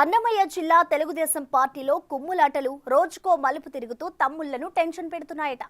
అన్నమయ్య జిల్లా తెలుగుదేశం పార్టీలో కుమ్ములాటలు రోజుకో మలుపు తిరుగుతూ తమ్ముళ్లను టెన్షన్ పెడుతున్నాయట.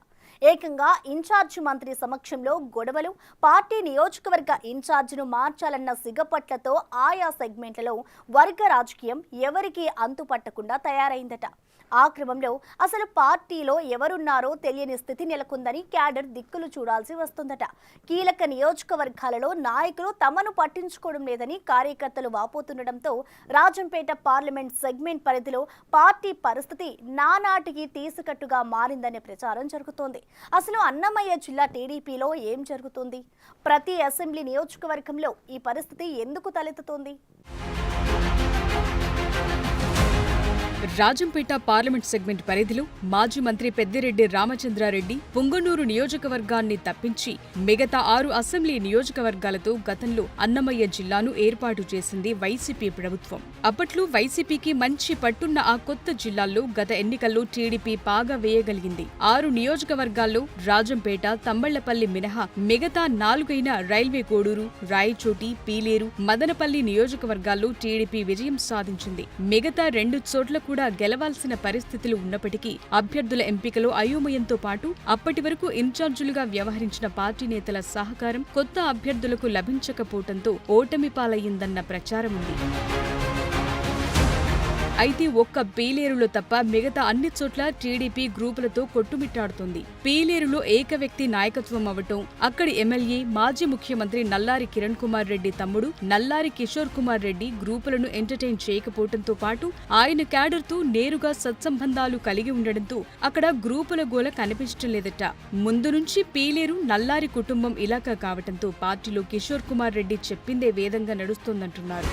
ఏకంగా ఇన్ఛార్జ్ మంత్రి సమక్షంలో గొడవలు, పార్టీ నియోజకవర్గ ఇన్ఛార్జ్ను మార్చాలన్న సిగపట్లతో ఆయా సెగ్మెంట్లలో వర్గ రాజకీయం ఎవరికీ అంతుపట్టకుండా తయారైందట. ఆ క్రమంలో అసలు పార్టీలో ఎవరున్నారో తెలియని స్థితి నెలకొందని క్యాడర్ దిక్కులు చూడాల్సి వస్తుందట. కీలక నియోజకవర్గాలలో నాయకులు తమను పట్టించుకోవడం లేదని కార్యకర్తలు వాపోతుండటంతో రాజంపేట పార్లమెంట్ సెగ్మెంట్ పరిధిలో పార్టీ పరిస్థితి నానాటికి తీసికట్టుగా మారిందనే ప్రచారం జరుగుతోంది. అసలు అన్నమయ్య జిల్లా టీడీపీలో ఏం జరుగుతుంది? ప్రతి అసెంబ్లీ నియోజకవర్గంలో ఈ పరిస్థితి ఎందుకు తలెత్తుతోంది? రాజంపేట పార్లమెంట్ సెగ్మెంట్ పరిధిలో మాజీ మంత్రి పెద్దిరెడ్డి రామచంద్రారెడ్డి పుంగనూరు నియోజకవర్గాన్ని తప్పించి మిగతా 6 అసెంబ్లీ నియోజకవర్గాలతో గతంలో అన్నమయ్య జిల్లాను ఏర్పాటు చేసింది వైసీపీ ప్రభుత్వం. అప్పట్లో వైసీపీకి మంచి పట్టున్న ఆ కొత్త జిల్లాల్లో గత ఎన్నికల్లో టీడీపీ పాగా వేయగలిగింది. 6 నియోజకవర్గాల్లో రాజంపేట, తంబళ్లపల్లి మినహా మిగతా 4 రైల్వే కోడూరు, రాయచోటి, పీలేరు, మదనపల్లి నియోజకవర్గాల్లో టీడీపీ విజయం సాధించింది. మిగతా 2 చోట్ల కూడా గెలవాల్సిన పరిస్థితులు ఉన్నప్పటికీ అభ్యర్థుల ఎంపికలో అయోమయంతో పాటు అప్పటి వరకు ఇన్ఛార్జీలుగా వ్యవహరించిన పార్టీ నేతల సహకారం కొత్త అభ్యర్థులకు లభించకపోవడంతో ఓటమి పాలయ్యిందన్న ప్రచారం ఉంది. అయితే ఒక్క పీలేరులో తప్ప మిగతా అన్ని చోట్ల టీడీపీ గ్రూపులతో కొట్టుమిట్టాడుతోంది. పీలేరులో ఏక వ్యక్తి నాయకత్వం అవ్వటం, అక్కడి ఎమ్మెల్యే మాజీ ముఖ్యమంత్రి నల్లారి కిరణ్ కుమార్ రెడ్డి తమ్ముడు నల్లారి కిషోర్ కుమార్ రెడ్డి గ్రూపులను ఎంటర్టైన్ చేయకపోవడంతో పాటు ఆయన క్యాడర్తో నేరుగా సత్సంబంధాలు కలిగి ఉండడంతో అక్కడ గ్రూపుల గోల కనిపించడం లేదట. ముందు నుంచి పీలేరు నల్లారి కుటుంబం ఇలాకా కావటంతో పార్టీలో కిషోర్ కుమార్ రెడ్డి చెప్పిందే వేదంగా నడుస్తోందంటున్నారు.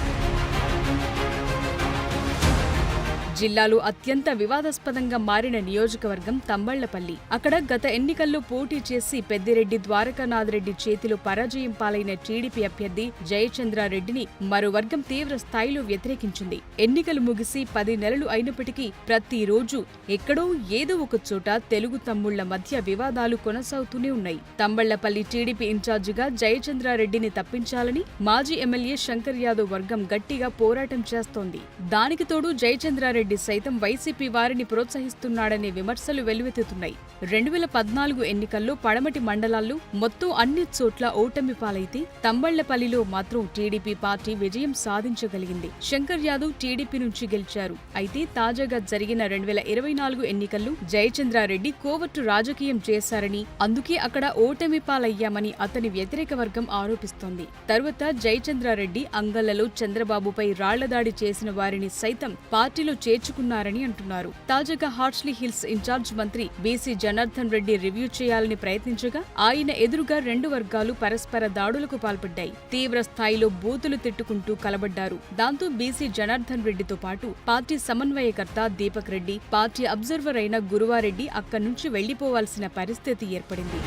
జిల్లాలో అత్యంత వివాదాస్పదంగా మారిన నియోజకవర్గం తంబళ్లపల్లి. అక్కడ గత ఎన్నికల్లో పోటీ చేసి పెద్దిరెడ్డి ద్వారకానాథరెడ్డి చేతిలో పరాజయం పాలైన టీడీపీ అభ్యర్థి జయచంద్రారెడ్డిని మరో వర్గం తీవ్ర స్థాయిలో వ్యతిరేకించింది. ఎన్నికలు ముగిసి 10 నెలలు అయినప్పటికీ ప్రతిరోజు ఎక్కడో ఏదో ఒక చోట తెలుగు తమ్ముళ్ల మధ్య వివాదాలు కొనసాగుతూనే ఉన్నాయి. తంబళ్లపల్లి టీడీపీ ఇన్ఛార్జిగా జయచంద్రారెడ్డిని తప్పించాలని మాజీ ఎమ్మెల్యే శంకర్ యాదవ్ వర్గం గట్టిగా పోరాటం చేస్తోంది. దానికి తోడు జయచంద్రారెడ్డి సైతం వైసీపీ వారిని ప్రోత్సహిస్తున్నాడనే విమర్శలు వెల్లువెత్తుతున్నాయి. 2014 ఎన్నికల్లో పడమటి మండలాల్లో మొత్తం అన్ని చోట్ల ఓటమి పాలైతే తంబళ్లపల్లిలో మాత్రం టీడీపీ పార్టీ విజయం సాధించగలిగింది. శంకర్ యాదవ్ టీడీపీ నుంచి గెలిచారు. అయితే తాజాగా జరిగిన 2024 ఎన్నికల్లో జయచంద్రారెడ్డి కోవట్టు రాజకీయం చేశారని, అందుకే అక్కడ ఓటమి పాలయ్యామని అతని వ్యతిరేక వర్గం ఆరోపిస్తోంది. తరువాత జయచంద్రారెడ్డి అంగళ్లలో చంద్రబాబుపై రాళ్లదాడి చేసిన వారిని సైతం పార్టీలో చేర్చుకున్నారని అంటున్నారు. తాజాగా హార్స్లీ హిల్స్ ఇన్ఛార్జ్ మంత్రి బీసీ జనార్దన్ రెడ్డి రివ్యూ చేయాలని ప్రయత్నించగా ఆయన ఎదురుగా 2 వర్గాలు పరస్పర దాడులకు పాల్పడ్డాయి. తీవ్ర స్థాయిలో బూతులు తిట్టుకుంటూ కలబడ్డారు. దాంతో బీసీ జనార్దన్ రెడ్డితో పాటు పార్టీ సమన్వయకర్త దీపక్ రెడ్డి, పార్టీ అబ్జర్వర్ అయిన గురువారెడ్డి అక్కడి నుంచి వెళ్లిపోవాల్సిన పరిస్థితి ఏర్పడింది.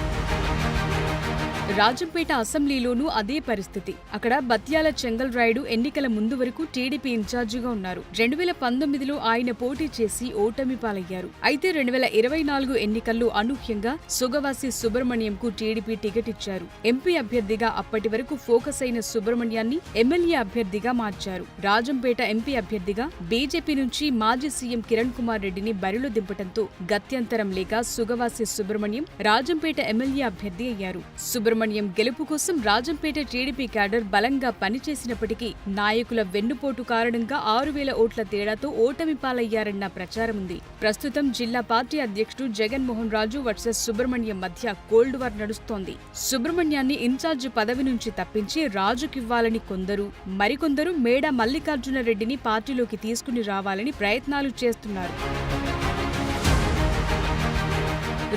రాజంపేట అసెంబ్లీలోనూ అదే పరిస్థితి. అక్కడ బత్యాల చెంగల్ రాయుడు ఎన్నికల ముందు వరకు టీడీపీ ఇన్ఛార్జిగా ఉన్నారు. 2019లో ఆయన పోటీ చేసి ఓటమి పాలయ్యారు. అయితే 2024 ఎన్నికల్లో అనూహ్యంగా సుగవాసి సుబ్రహ్మణ్యంకు టీడీపీ టికెట్ ఇచ్చారు. ఎంపీ అభ్యర్థిగా అప్పటి వరకు ఫోకస్ అయిన సుబ్రహ్మణ్యాన్ని ఎమ్మెల్యే అభ్యర్థిగా మార్చారు. రాజంపేట ఎంపీ అభ్యర్థిగా బీజేపీ నుంచి మాజీ సీఎం కిరణ్ కుమార్ రెడ్డిని బరిలో దింపటంతో గత్యంతరం లేక సుగవాసి సుబ్రహ్మణ్యం రాజంపేట ఎమ్మెల్యే అభ్యర్థి అయ్యారు. సుబ్రహ్మణ్యం గెలుపు కోసం రాజంపేట టీడీపీ క్యాడర్ బలంగా పనిచేసినప్పటికీ నాయకుల వెన్నుపోటు కారణంగా 6,000 ఓట్ల తేడాతో ఓటమి పాలయ్యారన్న ప్రచారం ఉంది. ప్రస్తుతం జిల్లా పార్టీ అధ్యక్షుడు జగన్మోహన్ రాజు వర్సెస్ సుబ్రహ్మణ్యం మధ్య కోల్డ్ వార్ నడుస్తోంది. సుబ్రహ్మణ్యాన్ని ఇన్ఛార్జి పదవి నుంచి తప్పించి రాజుకివ్వాలని కొందరు, మరికొందరు మేడ మల్లికార్జున రెడ్డిని పార్టీలోకి తీసుకుని రావాలని ప్రయత్నాలు చేస్తున్నారు.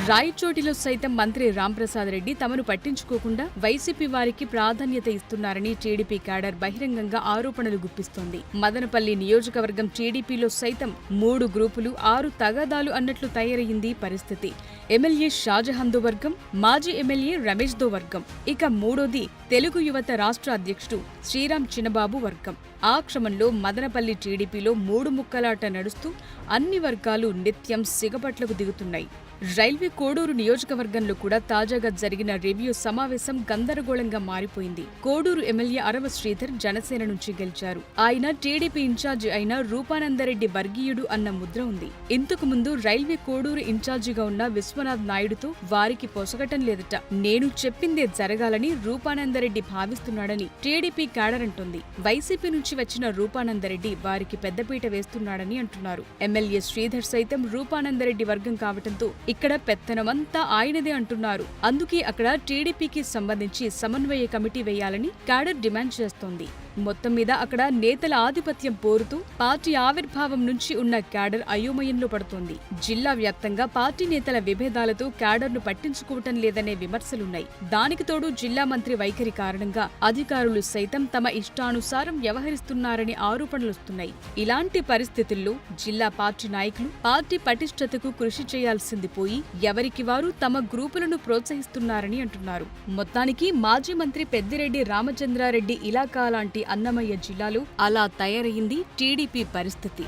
రాయచోటిలో సైతం మంత్రి రాంప్రసాద్ రెడ్డి తమను పట్టించుకోకుండా వైసీపీ వారికి ప్రాధాన్యత ఇస్తున్నారని టీడీపీ క్యాడర్ బహిరంగంగా ఆరోపణలు గుప్పిస్తోంది. మదనపల్లి నియోజకవర్గం టీడీపీలో సైతం 3 గ్రూపులు 6 తగాదాలు అన్నట్లు తయారయ్యింది పరిస్థితి. ఎమ్మెల్యే షాజహాన్దో వర్గం, మాజీ ఎమ్మెల్యే రమేష్దో వర్గం, ఇక మూడోది తెలుగు యువత రాష్ట్ర అధ్యక్షుడు శ్రీరామ్ చిన్నబాబు వర్గం. ఆ క్రమంలో మదనపల్లి టీడీపీలో 3 ముక్కలాట నడుస్తూ అన్ని వర్గాలు నిత్యం సిగపట్లకు దిగుతున్నాయి. రైల్వే కోడూరు నియోజకవర్గంలో కూడా తాజాగా జరిగిన రివ్యూ సమావేశం గందరగోళంగా మారిపోయింది. కోడూరు ఎమ్మెల్యే అరవ శ్రీధర్ జనసేన నుంచి గెలిచారు. ఆయన టీడీపీ ఇన్ఛార్జి అయిన రూపానందరెడ్డి వర్గీయుడు అన్న ముద్ర ఉంది. ఇంతకు ముందు రైల్వే కోడూరు ఇన్ఛార్జిగా ఉన్న విశ్వనాథ్ నాయుడుతో వారికి పొసగటం లేదట. నేను చెప్పిందే జరగాలని రూపానందరెడ్డి భావిస్తున్నాడని టీడీపీ క్యాడర్ అంటోంది. వైసీపీ నుంచి వచ్చిన రూపానందరెడ్డి వారికి పెద్దపీట వేస్తున్నాడని అంటున్నారు. ఎమ్మెల్యే శ్రీధర్ సైతం రూపానందరెడ్డి వర్గం కావటంతో ఇక్కడ పెత్తనమంతా ఆయనదే అంటున్నారు. అందుకే అక్కడ టీడీపీకి సంబంధించి సమన్వయ కమిటీ వేయాలని క్యాడర్ డిమాండ్ చేస్తోంది. మొత్తం మీద అక్కడ నేతల ఆధిపత్యం పోరుతూ పార్టీ ఆవిర్భావం నుంచి ఉన్న క్యాడర్ అయోమయంలో పడుతోంది. జిల్లా వ్యాప్తంగా పార్టీ నేతల విభేదాలతో క్యాడర్ను పట్టించుకోవటం లేదనే విమర్శలున్నాయి. దానికి తోడు జిల్లా మంత్రి వైఖరి కారణంగా అధికారులు సైతం తమ ఇష్టానుసారం వ్యవహరిస్తున్నారని ఆరోపణలొస్తున్నాయి. ఇలాంటి పరిస్థితుల్లో జిల్లా పార్టీ నాయకులు పార్టీ పటిష్టతకు కృషి చేయాల్సింది పోయి ఎవరికి వారు తమ గ్రూపులను ప్రోత్సహిస్తున్నారని అంటున్నారు. మొత్తానికి మాజీ మంత్రి పెద్దిరెడ్డి రామచంద్రారెడ్డి ఇలాకా లాంటి అన్నమయ్య జిల్లాలో అలా తయారయింది టీడీపీ పరిస్థితి.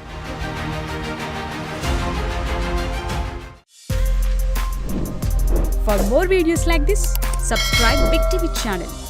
For more videos like this, subscribe Big TV channel.